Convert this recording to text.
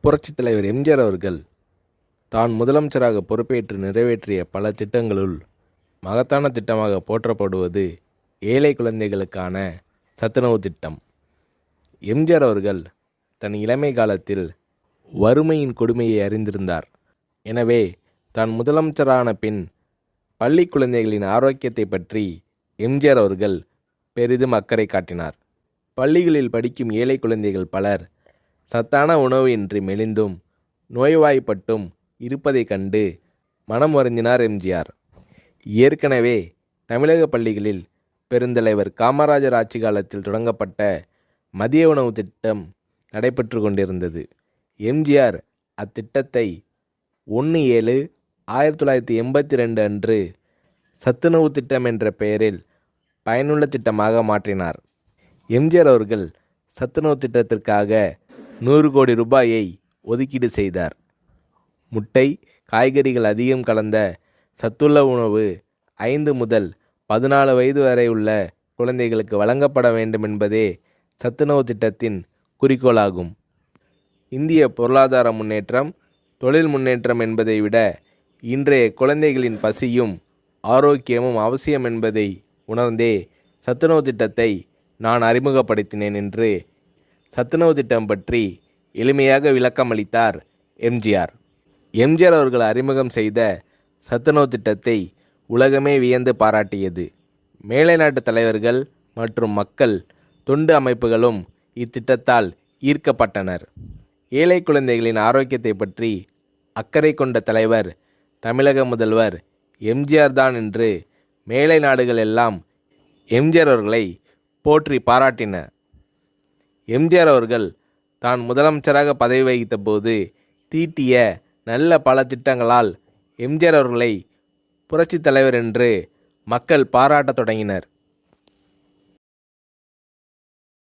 புரட்சித் தலைவர் எம்ஜிஆர் அவர்கள் தான் முதலமைச்சராக பொறுப்பேற்று நிறைவேற்றிய பல திட்டங்களுள் மகத்தான திட்டமாக போற்றப்படுவது ஏழை குழந்தைகளுக்கான சத்துணவு திட்டம். எம்ஜிஆர் அவர்கள் தன் இளமை காலத்தில் வறுமையின் கொடுமையை அறிந்திருந்தார். எனவே தான் முதலமைச்சரான பின் பள்ளி குழந்தைகளின் ஆரோக்கியத்தை பற்றி எம்ஜிஆர் அவர்கள் பெரிதும் அக்கறை காட்டினார். பள்ளிகளில் படிக்கும் ஏழை குழந்தைகள் பலர் சத்தான உணவு இன்றி மெலிந்தும் நோய்வாய்ப்பட்டும் இருப்பதைக் கண்டு மனம் வருந்தினார் எம்ஜிஆர். ஏற்கனவே தமிழக பள்ளிகளில் பெருந்தலைவர் காமராஜர் ஆட்சி காலத்தில் தொடங்கப்பட்ட மதிய உணவு திட்டம் நடைபெற்று கொண்டிருந்தது. எம்ஜிஆர் அத்திட்டத்தை 1/7/1982 அன்று சத்துணவு திட்டம் என்ற பெயரில் பயனுள்ள திட்டமாக மாற்றினார். எம்ஜிஆர் அவர்கள் சத்துணவு திட்டத்திற்காக 100 கோடி ரூபாயை ஒதுக்கீடு செய்தார். முட்டை, காய்கறிகள் அதிகம் கலந்த சத்துள்ள உணவு 5 முதல் 14 வயது வரை உள்ள குழந்தைகளுக்கு வழங்கப்பட வேண்டும் என்பதே சத்துணவு திட்டத்தின் குறிக்கோளாகும். இந்திய பொருளாதார முன்னேற்றம், தொழில் முன்னேற்றம் என்பதை விட இன்றைய குழந்தைகளின் பசியும் ஆரோக்கியமும் அவசியம் என்பதை உணர்ந்தே சத்துணவு திட்டத்தை நான் அறிமுகப்படுத்தினேன் என்று சத்துணவு திட்டம் பற்றி எளிமையாக விளக்கமளித்தார் எம்ஜிஆர். எம்ஜிஆர் அவர்கள் அறிமுகம் செய்த சத்துணவு திட்டத்தை உலகமே வியந்து பாராட்டியது. மேலை நாட்டு தலைவர்கள் மற்றும் மக்கள் தொண்டு அமைப்புகளும் இத்திட்டத்தால் ஈர்க்கப்பட்டனர். ஏழை குழந்தைகளின் ஆரோக்கியத்தை பற்றி அக்கறை கொண்ட தலைவர் தமிழக முதல்வர் எம்ஜிஆர் தான் என்று மேலை நாடுகள் எல்லாம் எம்ஜிஆர் அவர்களை போற்றி பாராட்டின. எம்ஜிஆர் அவர்கள் தான் முதலமைச்சராக பதவி வகித்த போது தீட்டிய நல்ல பல திட்டங்களால் எம்ஜிஆர் அவர்களை புரட்சித் தலைவர் என்று மக்கள் பாராட்டத் தொடங்கினர்.